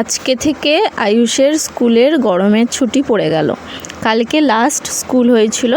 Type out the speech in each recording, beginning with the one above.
আজকে থেকে আয়ুষের স্কুলের গরমের ছুটি পড়ে গেল। কালকে লাস্ট স্কুল হয়েছিল।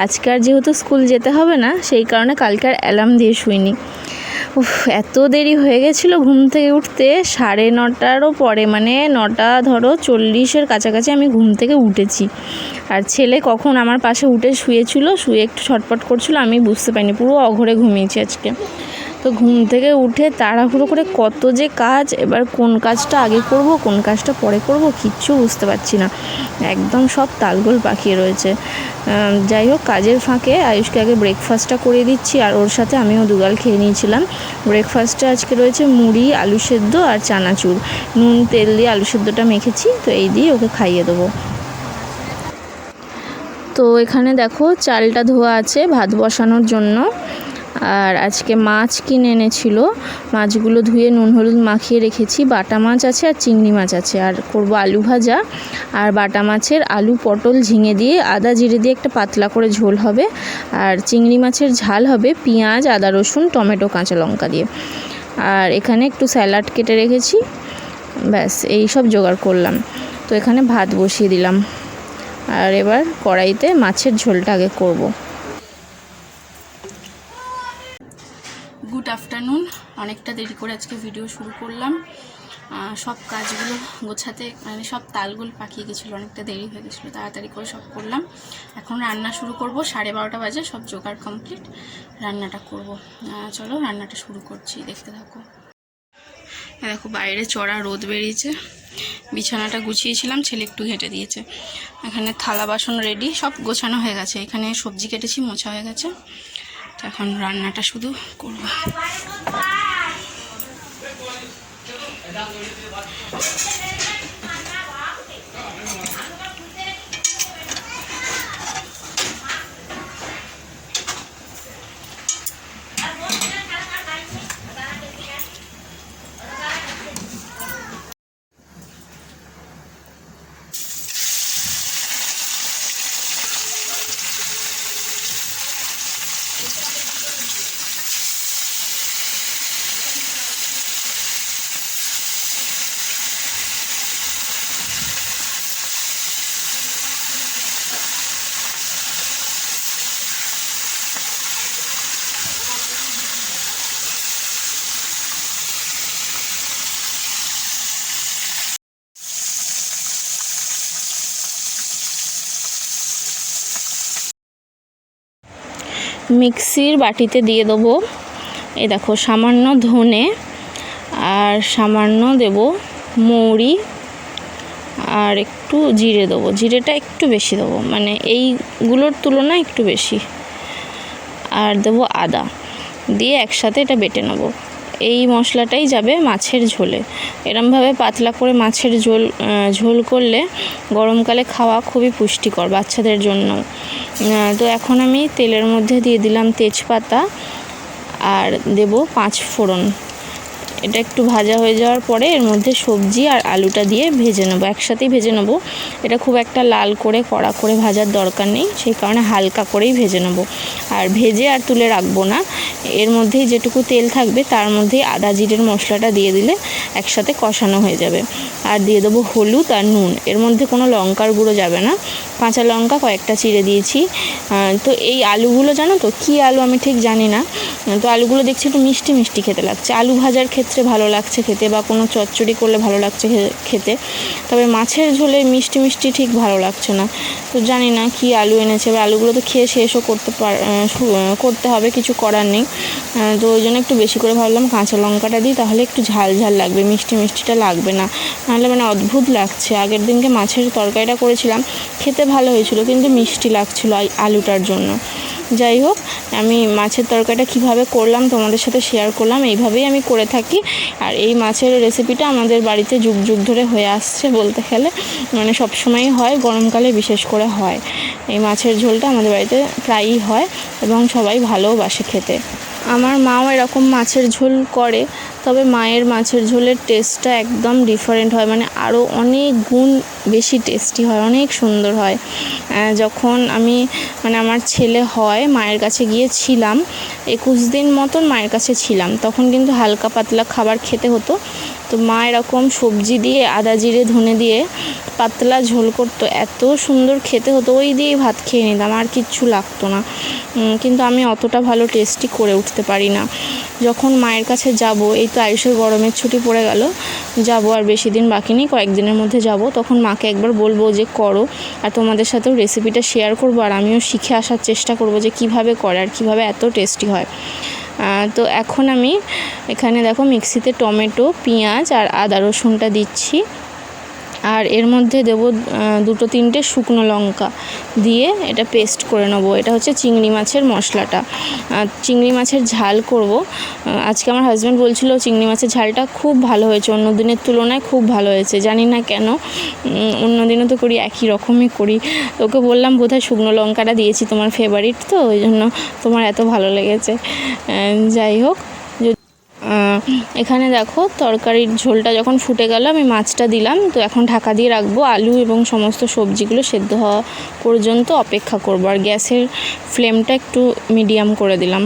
আজকে আর যেহেতু স্কুল যেতে হবে না, সেই কারণে কালকে আর অ্যালার্ম দিয়ে শুইনি। এত দেরি হয়ে গেছিলো ঘুম থেকে উঠতে, 9:30 পরে, মানে 9:40 কাছাকাছি আমি ঘুম থেকে উঠেছি। আর ছেলে কখন আমার পাশে উঠে শুয়েছিল, শুয়ে একটু ছটপট করছিল, আমি বুঝতে পারিনি, পুরো অঘরে ঘুমিয়েছি আজকে। তো ঘুম থেকে উঠে তাড়াহুড়ো করে কত যে কাজ, এবার কোন কাজটা আগে করব কোন কাজটা পরে করব কিচ্ছু বুঝতে পারছি না, একদম সব তালগোল পাকিয়ে রয়েছে। যাই হোক, কাজের ফাঁকে আয়ুষকে আগে ব্রেকফাস্টটা করে দিচ্ছি, আর ওর সাথে আমিও দুগাল খেয়ে নিয়েছিলাম। ব্রেকফাস্টে আজকে রয়েছে মুড়ি, আলু সেদ্ধ আর চানাচুর। নুন তেল দিয়ে আলু সেদ্ধটা মেখেছি, তো এই দিয়ে ওকে খাইয়ে দেবো। তো এখানে দেখো চালটা ধোয়া আছে ভাত বসানোর জন্য। আর আজকে মাছ কিনে এনেছিল, মাছগুলো ধুয়ে নুন হলুদ মাখিয়ে রেখেছি। বাটা মাছ আছে আর চিংড়ি মাছ আছে, আর করব আলু ভাজা। আর বাটা মাছের আলু পটল ঝিঙে দিয়ে আদা জিরে দিয়ে একটা পাতলা করে ঝোল হবে, আর চিংড়ি মাছের ঝাল হবে পেঁয়াজ আদা রসুন টমেটো কাঁচা লঙ্কা দিয়ে। আর এখানে একটু স্যালাড কেটে রেখেছি, ব্যাস এই সব জোগাড় করলাম। তো এখানে ভাত বসিয়ে দিলাম, আর এবার কড়াইতে মাছের ঝোলটা আগে করব। Good afternoon. অনেকটা দেরি করে আজকে ভিডিও শুরু করলাম। সব কাজগুলো গোছাতে মানে সব তালগুলো পাকিয়ে গেছিলো, অনেকটা দেরি হয়ে গেছিলো, তাড়াতাড়ি করে সব করলাম। এখন রান্না শুরু করব, 12:30 বাজে, সব জোগাড় কমপ্লিট, রান্নাটা করব। চলো রান্নাটা শুরু করছি, দেখতে থাকো। দেখো বাইরে চড়া রোদ বেরিয়েছে, বিছানাটা গুছিয়েছিলাম, ছেলে একটু ঘেঁটে দিয়েছে। এখানে থালা বাসন রেডি, সব গোছানো হয়ে গেছে। এখানে সবজি কেটেছি, মোছা হয়ে গেছে। এখন রান্নাটা শুধু করব। মিক্সির বাটিতে দিয়ে দেবো, এই দেখো সামান্য ধনে, আর সামান্য দেব মৌরি, আর একটু জিরে দেবো। জিরেটা একটু বেশি দেবো, মানে এইগুলোর তুলনায় একটু বেশি। আর দেবো আদা, দিয়ে একসাথে এটা বেটে নেবো। এই মশলাটাই যাবে মাছের ঝোলে। এরমভাবে পাতলা করে মাছের ঝোল করলে গরমকালে খাওয়া খুবই পুষ্টিকর বাচ্চাদের জন্য। তো এখন আমি তেলের মধ্যে দিয়ে দিলাম তেজপাতা, আর দেব 5 ফোড়ন। এটা একটু ভাজা হয়ে যাওয়ার পরে এর মধ্যে সবজি আর আলুটা দিয়ে ভেজে নেবো, একসাথেই ভেজে নেবো। এটা খুব একটা লাল করে কড়া করে ভাজার দরকার নেই, সেই কারণে হালকা করেই ভেজে নেবো। আর ভেজে আর তুলে রাখবো না, এর মধ্যেই যেটুকু তেল থাকবে তার মধ্যেই আদা জিরের মশলাটা দিয়ে দিলে একসাথে কষানো হয়ে যাবে। আর দিয়ে দেবো হলুদ আর নুন, এর মধ্যে কোনো লঙ্কার গুঁড়ো যাবে না। কাঁচা লঙ্কা কয়েকটা চিড়ে দিয়েছি। তো এই আলুগুলো জানো তো কী আলু আমি ঠিক জানি না, তো আলুগুলো দেখছি একটু মিষ্টি মিষ্টি খেতে লাগছে। আলু ভাজার ক্ষেত্রে ভালো লাগছে খেতে, বা কোনো চচ্চড়ি করলে ভালো লাগছে খেতে, তবে মাছের ঝোলে মিষ্টি মিষ্টি ঠিক ভালো লাগছে না। তো জানি না কি আলু এনেছে, এবার আলুগুলো তো খেয়ে শেষও করতে হবে, কিছু করার নেই। তো ওই জন্য একটু বেশি করে ভাবলাম কাঁচা লঙ্কাটা দিই, তাহলে একটু ঝাল ঝাল লাগবে, মিষ্টি মিষ্টিটা লাগবে না, নাহলে মানে অদ্ভুত লাগছে। আগের দিনকে মাছের তরকারিটা করেছিলাম, খেতে ভালো হয়েছিল, কিন্তু মিষ্টি লাগছিলো আলুটার জন্য। যাই হোক, আমি মাছের তরকারিটা কিভাবে করলাম তোমাদের সাথে শেয়ার করলাম। এইভাবেই আমি করে থাকি, আর এই মাছের রেসিপিটা আমাদের বাড়িতে যুগ যুগ ধরে হয়ে আসছে বলতে গেলে, মানে সবসময়ই হয়, গরমকালে বিশেষ করে হয়। এই মাছের ঝোলটা আমাদের বাড়িতে প্রায়ই হয় এবং সবাই ভালোবাসে খেতে। আমার মাও এরকম মাছের ঝোল করে, তবে মায়ের মাছের ঝোলের টেস্টটা একদম ডিফারেন্ট হয়, মানে আরও অনেক গুণ বেশি টেস্টি হয়, অনেক সুন্দর হয়। যখন আমি মানে আমার ছেলে হয় মায়ের কাছে গিয়েছিলাম, 21 দিন মতন মায়ের কাছে ছিলাম, তখন কিন্তু হালকা পাতলা খাবার খেতে হতো। তো মা এরকম সবজি দিয়ে আদা জিরে ধনে দিয়ে পাতলা ঝোল করতো, এত সুন্দর খেতে হতো, ওই দিয়েই ভাত খেয়ে নিতাম, আর কিচ্ছু লাগতো না। কিন্তু আমি অতটা ভালো টেস্টি করে উঠতে পারি না। যখন মায়ের কাছে যাব, এই তো আয়ুষের গরমের ছুটি পড়ে গেল, যাব আর বেশি দিন বাকি নেই, কয়েকদিনের মধ্যে যাব, তখন মাকে একবার বলবো যে করো, আর তোমাদের সাথেও রেসিপিটা শেয়ার করব, আর আমিও শিখে আসার চেষ্টা করব যে কিভাবে করে আর কিভাবে এত টেস্টি হয়। তো এখন আমি এখানে দেখো মিক্সিতে টমেটো, পেঁয়াজ আর আদা রসুনটা দিচ্ছি, আর এর মধ্যে দেবো 2-3টে শুকনো লঙ্কা দিয়ে এটা পেস্ট করে নেবো। এটা হচ্ছে চিংড়ি মাছের মশলাটা, চিংড়ি মাছের ঝাল করব। আজকে আমার হাজব্যান্ড বলছিল চিংড়ি মাছের ঝালটা খুব ভালো হয়েছে, অন্য দিনের তুলনায় খুব ভালো হয়েছে, জানি না কেন, অন্য দিনও তো করি একই রকমই করি। ওকে বললাম বোধহয় শুকনো লঙ্কাটা দিয়েছি, তোমার ফেভারিট তো, ওই জন্য তোমার এত ভালো লেগেছে। যাই হোক, এখানে দেখো তরকারির ঝোলটা যখন ফুটে গেল আমি মাছটা দিলাম, তো এখন ঢাকা দিয়ে রাখবো, আলু এবং সমস্ত সবজিগুলো সেদ্ধ হওয়া পর্যন্ত অপেক্ষা করব। আর গ্যাসের ফ্লেমটা একটু মিডিয়াম করে দিলাম,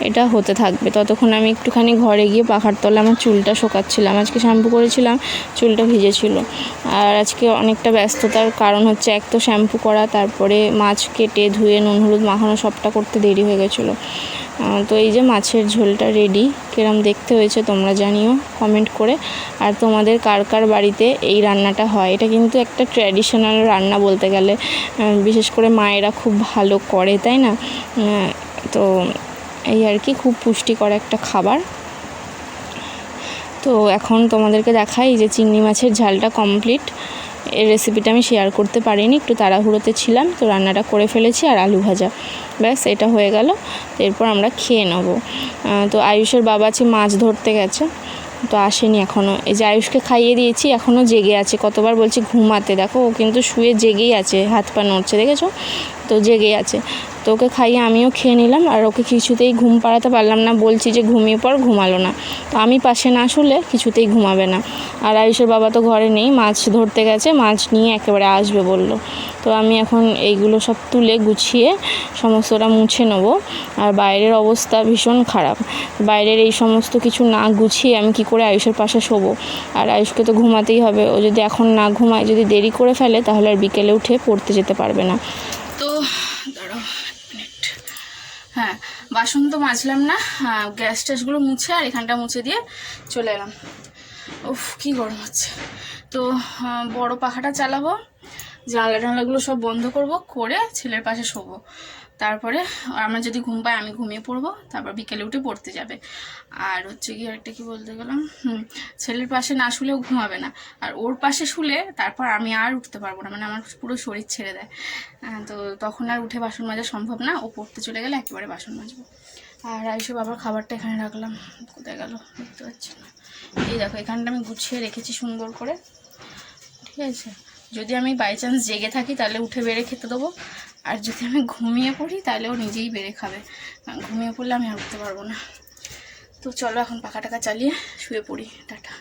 এটা হতে থাকবে। ততক্ষণ আমি একটুখানি ঘরে গিয়ে পাখার তলে আমার চুলটা শোকাচ্ছিলাম, আজকে শ্যাম্পু করেছিলাম, চুলটা ভিজেছিল। আর আজকে অনেকটা ব্যস্ততার কারণ হচ্ছে এক তো শ্যাম্পু করা, তারপরে মাছ কেটে ধুয়ে নুন হলুদ মাখানো সবটা করতে দেরি হয়ে গেছিলো। তো এই যে মাছের ঝোলটা রেডি, কিরম দেখতে হয়েছে তোমরা জানিও কমেন্ট করে। আর তোমাদের কার কার বাড়িতে এই রান্নাটা হয়, এটা কিন্তু একটা ট্র্যাডিশনাল রান্না বলতে গেলে, বিশেষ করে মায়েরা খুব ভালো করে, তাই না? তো এই আর কি, খুব পুষ্টিকর একটা খাবার। তো এখন তোমাদেরকে দেখাই যে চিংড়ি মাছের ঝালটা কমপ্লিট। এর রেসিপিটা আমি শেয়ার করতে পারিনি, একটু তাড়াহুড়োতে ছিলাম, তো রান্নাটা করে ফেলেছি। আর আলু ভাজা, ব্যাস এটা হয়ে গেল। এরপর আমরা খেয়ে নেব। তো আয়ুষের বাবা আছে মাছ ধরতে গেছে, তো আসেনি এখনও। এই যে আয়ুষকে খাইয়ে দিয়েছি, এখনও জেগে আছে, কতবার বলছি ঘুমাতে, দেখো ও কিন্তু শুয়ে জেগেই আছে, হাত পা নড়ছে, দেখেছো তো, জেগেই আছে। তো ওকে খাইয়ে আমিও খেয়ে নিলাম, আর ওকে কিছুতেই ঘুম পাড়াতে পারলাম না, বলছি যে ঘুমিয়ে পর, ঘুমালো না। তো আমি পাশে না শুলে কিছুতেই ঘুমাবে না। আর আয়ুষের বাবা তো ঘরে নেই, মাছ ধরতে গেছে, মাছ নিয়ে একেবারে আসবে বলল। তো আমি এখন এইগুলো সব তুলে গুছিয়ে সমস্তটা মুছে নেব। আর বাইরের অবস্থা ভীষণ খারাপ, বাইরের এই সমস্ত কিছু না গুছিয়ে আমি কি করে আয়ুষের পাশে শোবো? আর আয়ুষকে তো ঘুমাতেই হবে, ও যদি এখন না ঘুমায়, যদি দেরি করে ফেলে, তাহলে আর বিকেলে উঠে পড়তে যেতে পারবে না। তো দাঁড়াও মিনিট, হ্যাঁ বাসন তো মাজলাম না, গ্যাস ট্যাসগুলো মুছে আর এখানটা মুছে দিয়ে চলে এলাম। উফ কী গরম হচ্ছে। তো বড় পাখাটা চালাবো, জানলা টানলাগুলো সব বন্ধ করব, করে ছেলের পাশে শোবো। তারপরে আমার যদি ঘুম পায় আমি ঘুমিয়ে পড়বো, তারপর বিকেলে উঠে পড়তে যাবে। আর হচ্ছে কি আরেকটা কি বলতে গেলাম, ছেলের পাশে না শুলেও ঘুমাবে না, আর ওর পাশে শুলে তারপর আমি আর উঠতে পারবো না, মানে আমার পুরো শরীর ছেড়ে দেয়। তো তখন আর উঠে বাসন মাজা সম্ভব না, ও পড়তে চলে গেলে একেবারে বাসন মাজবো। আর আইসে বাবার খাবারটা এখানে রাখলাম, কোথায় গেল দেখতে পাচ্ছি না। এই দেখো এখানটা আমি গুছিয়ে রেখেছি সুন্দর করে, ঠিক আছে? যদি আমি বাই চান্স জেগে থাকি তাহলে উঠে বেড়ে খেতে দেবো, আর যদি আমি ঘুমিয়ে পড়ি তাহলে ও নিজেই বেড়ে খাবে, ঘুমিয়ে পড়লে আমি আর উঠতে পারবো না। তো চলো এখন পাখা টাকা চালিয়ে শুয়ে পড়ি, টাটা।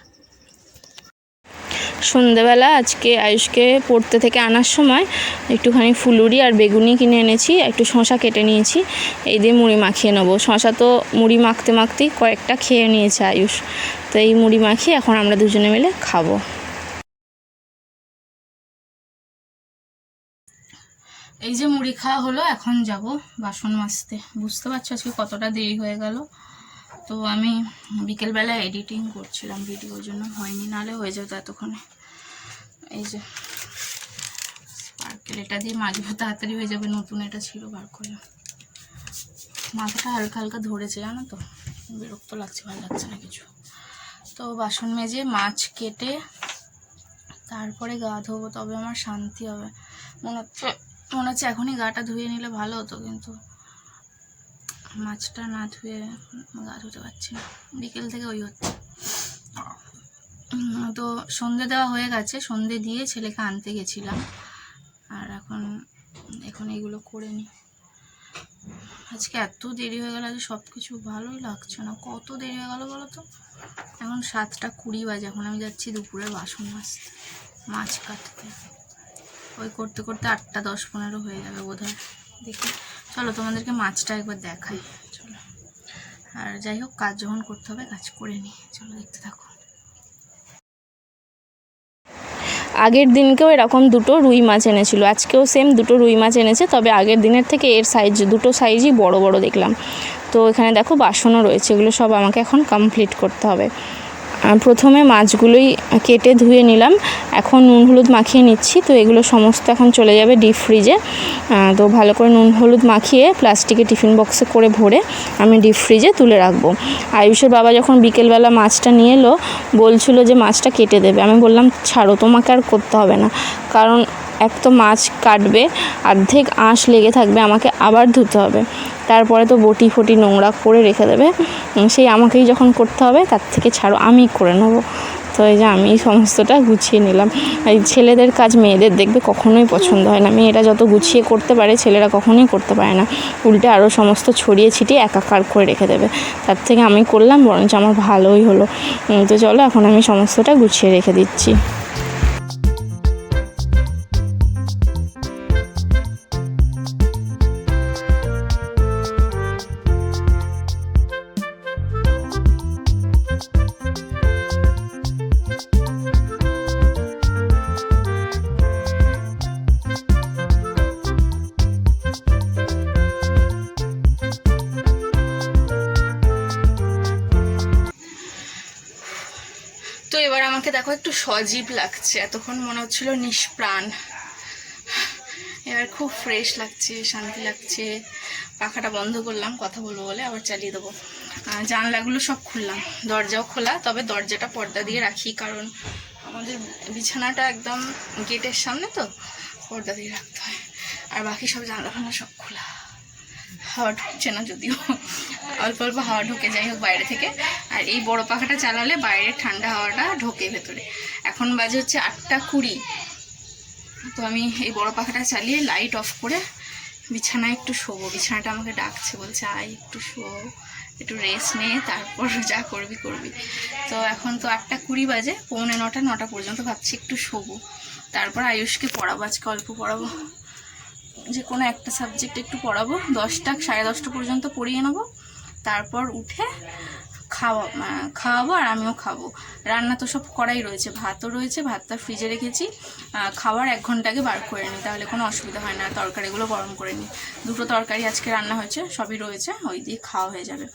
সন্ধেবেলা আজকে আয়ুষকে পড়তে থেকে আনার সময় একটুখানি ফুলুরি আর বেগুনি কিনে এনেছি, একটু শশা কেটে নিয়েছি, এই দিয়ে মুড়ি মাখিয়ে নেবো। শশা তো মুড়ি মাখতে মাখতেই কয়েকটা খেয়ে নিয়েছে আয়ুষ, তো এই মুড়ি মাখিয়ে এখন আমরা দুজনে মিলে খাবো। এই যে মুড়ি খাওয়া হলো, এখন যাব বাসন মাজতে। বুঝতে পারছো আজকে কতটা দেরি হয়ে গেল। তো আমি বিকেলবেলা এডিটিং করছিলাম ভিডিওর জন্য, হয়নি, নাহলে হয়ে যেত এতক্ষণে। এই যে স্পার্কেল, এটা দিয়ে মাজবো, তাড়াতাড়ি হয়ে যাবে, নতুন এটা ছিল, বার করলাম। মাথাটা হালকা হালকা ধরেছে জানো তো, বিরক্ত লাগছে, ভালো লাগছে না কিছু। তো বাসন মেজে মাছ কেটে তারপরে গা ধোবো, তবে আমার শান্তি হবে। মনে হচ্ছে এখনই গাটা ধুয়ে নিলে ভালো হতো, কিন্তু মাছটা না ধুয়ে গা ধুতে পারছি না, বিকেল থেকে ওই হচ্ছে। তো সন্ধে দেওয়া হয়ে গেছে, সন্ধে দিয়ে ছেলেকে আনতে গেছিলাম, আর এখন এইগুলো করে নিই। আজকে এত দেরি হয়ে গেল, আজকে সব কিছু ভালোই লাগছে না, কত দেরি হয়ে গেল বলো তো। এখন 7:20 বাজে, এখন আমি যাচ্ছি দুপুরে বাসন মাজতে, মাছ কাটতে। ওই করতে করতে 8:10-15 হয়ে যাবে বোধহয়। দেখি, চলো তোমাদেরকে মাছটা একবার দেখাই। চলো, আর যাই হোক, কাজ যখন করতে হবে কাজ করে নিই। চলো দেখতে থাকো। আগের দিনকেও এরকম 2টো রুই মাছ এনেছিল, আজকেও সেম 2টো রুই মাছ এনেছে, তবে আগের দিনের থেকে এর সাইজ, 2টো সাইজই বড় বড় দেখলাম। তো এখানে দেখো বাসনও রয়েছে, এগুলো সব আমাকে এখন কমপ্লিট করতে হবে। প্রথমে মাছগুলোই কেটে ধুয়ে নিলাম, এখন নুন হলুদ মাখিয়ে নিচ্ছি। তো এগুলো সমস্ত এখন চলে যাবে ডিপ ফ্রিজে। তো ভালো করে নুন হলুদ মাখিয়ে প্লাস্টিকের টিফিন বক্সে করে ভরে আমি ডিপ ফ্রিজে তুলে রাখবো। আয়ুষের বাবা যখন বিকেলবেলা মাছটা নিয়ে এলো, বলছিল যে মাছটা কেটে দেবে। আমি বললাম ছাড়ো, তোমাকে আর করতে হবে না, কারণ এক তো মাছ কাটবে, অর্ধেক আঁশ লেগে থাকবে, আমাকে আবার ধুতে হবে, তারপরে তো বটি ফটি নোংরা করে রেখে দেবে, সেই আমাকেই যখন করতে হবে, তার থেকে ছাড়ো, আমি করে নেবো। তো এই যে আমি সমস্তটা গুছিয়ে নিলাম। এই ছেলেদের কাজ মেয়েদের দেখবে কখনোই পছন্দ হয় না, মেয়েরা যত গুছিয়ে করতে পারে ছেলেরা কখনোই করতে পারে না, উল্টে আরও সমস্ত ছড়িয়ে ছিটিয়ে একাকার করে রেখে দেবে। তার থেকে আমি করলাম, বরঞ্চ আমার ভালোই হলো। তো চলো, এখন আমি সমস্তটা গুছিয়ে রেখে দিচ্ছি। তো এবার আমাকে দেখো একটু সজীব লাগছে, এতক্ষণ মনে হচ্ছিল নিষ্প্রাণ, এবার খুব ফ্রেশ লাগছে, শান্তি লাগছে। পাখাটা বন্ধ করলাম কথা বলবো বলে, আবার চালিয়ে দেবো। জানলাগুলো সব খুললাম, দরজাও খোলা, তবে দরজাটা পর্দা দিয়ে রাখি, কারণ আমাদের বিছানাটা একদম গেটের সামনে, তো পর্দা দিয়ে রাখতে হয়। আর বাকি সব জানলা ফানলা সব খোলা, হাওয়া ঢুকছে না, যদিও অল্প অল্প হাওয়া ঢোকে, যাই হোক বাইরে থেকে। আর এই বড় পাখাটা চালালে বাইরের ঠান্ডা হাওয়াটা ঢোকে ভেতরে। এখন বাজে হচ্ছে 8:20। তো আমি এই বড় পাখাটা চালিয়ে লাইট অফ করে বিছানায় একটু শোবো। বিছানাটা আমাকে ডাকছে, বলছে আয় একটু শো, একটু রেস্ট নে, তারপর যা করবি করবি। তো এখন তো 8:20 বাজে, 8:45 9টা পর্যন্ত ভাবছি একটু শোবো, তারপর আয়ুষকে পড়াবো। আজকে অল্প পড়াবো, যে কোনো একটা সাবজেক্ট একটু পড়াবো, 10টা 10:30 পর্যন্ত পড়িয়ে নেবো, তারপর উঠে খাওয়াবো আর আমিও খাবো। রান্না তো সব করাই রয়েছে, ভাতও রয়েছে, ভাতটা ফ্রিজে রেখেছি, খাওয়ার 1 ঘন্টা আগে বার করে নিই, তাহলে কোনো অসুবিধা হয় না। তরকারিগুলো গরম করে নিই, 2টো তরকারি আজকে রান্না হয়েছে, সবই রয়েছে, ওই দিয়ে খাওয়া হয়ে যাবে।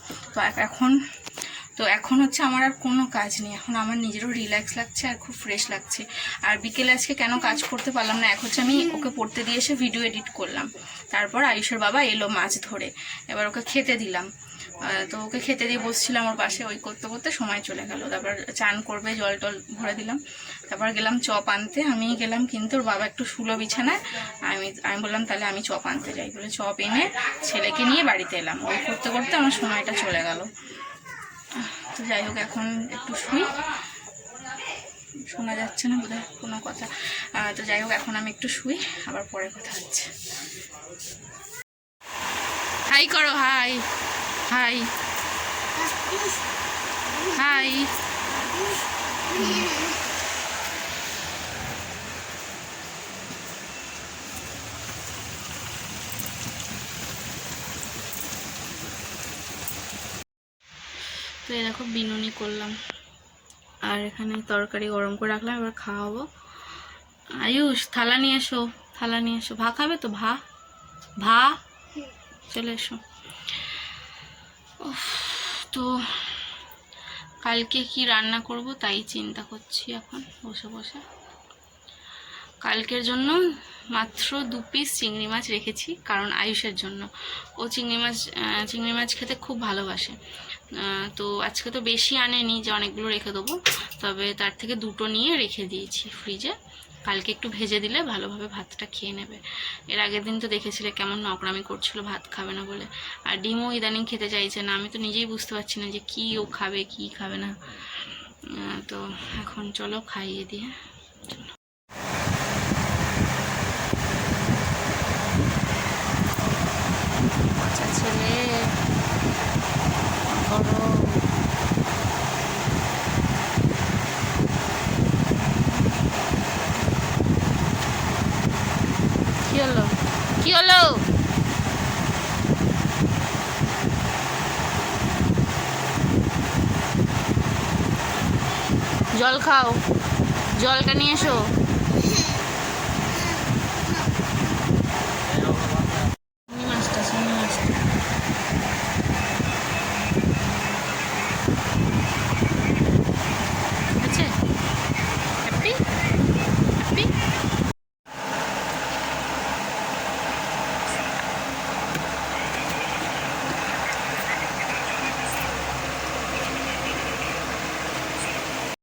তো এখন হচ্ছে আমার আর কোনো কাজ নেই, এখন আমার নিজেরও রিল্যাক্স লাগছে আর খুব ফ্রেশ লাগছে। আর বিকেলে আজকে কেন কাজ করতে পারলাম না, এক হচ্ছে আমি ওকে পড়তে দিয়ে এসে ভিডিও এডিট করলাম, তারপর আয়ুষের বাবা এলো মাছ ধরে, এবার ওকে খেতে দিলাম। তো ওকে খেতে দিয়ে বসছিলাম ওর পাশে, ওই করতে করতে সময় চলে গেল। তারপর চান করবে, জল টল ভরে দিলাম, তারপর গেলাম চপ আনতে। আমি গেলাম, কিন্তু ওর বাবা একটু শুলো বিছানায়, আমি বললাম তাহলে আমি চপ আনতে যাই বলে চপ এনে ছেলেকে নিয়ে বাড়িতে এলাম। ওই করতে করতে আমার সময়টা চলে গেল। তো যাই হোক, এখন একটু শুই, শোনা যাচ্ছে না বোধহয় কোনো কথা। তো যাই হোক, এখন আমি একটু শুই, আবার পরে কথা হচ্ছে। হাই করো, হাই হাই হাই। তো এই দেখো বিনুনি করলাম, আর এখানে তরকারি গরম করে রাখলাম, এবার খাওয়াবো। আয়ুষ থালা নিয়ে এসো, থালা নিয়ে এসো, ভা খাবে তো, ভা চলে এসো। তো কালকে কি রান্না করব তাই চিন্তা করছি এখন বসে বসে। কালকের জন্য মাত্র 2 পিস চিংড়ি মাছ রেখেছি, কারণ আয়ুষের জন্য, ও চিংড়ি মাছ খেতে খুব ভালোবাসে। তো আজকে তো বেশি আনেনি যে অনেকগুলো রেখে দেবো, তবে তার থেকে 2টো নিয়ে রেখে দিয়েছি ফ্রিজে। কালকে একটু ভেজে দিলে ভালোভাবে ভাতটা খেয়ে নেবে। এর আগের দিন তো দেখেছিলে কেমন নকরামি করছিল ভাত খাবে না বলে, আর ডিমও ইদানিং খেতে চাইছে না। আমি তো নিজেই বুঝতে পারছি না যে কী ও খাবে কি খাবে না। তো এখন চলো খাইয়ে দিয়ে। আচ্ছা ছেলে, জল খাও, জলটা নিয়ে এসো।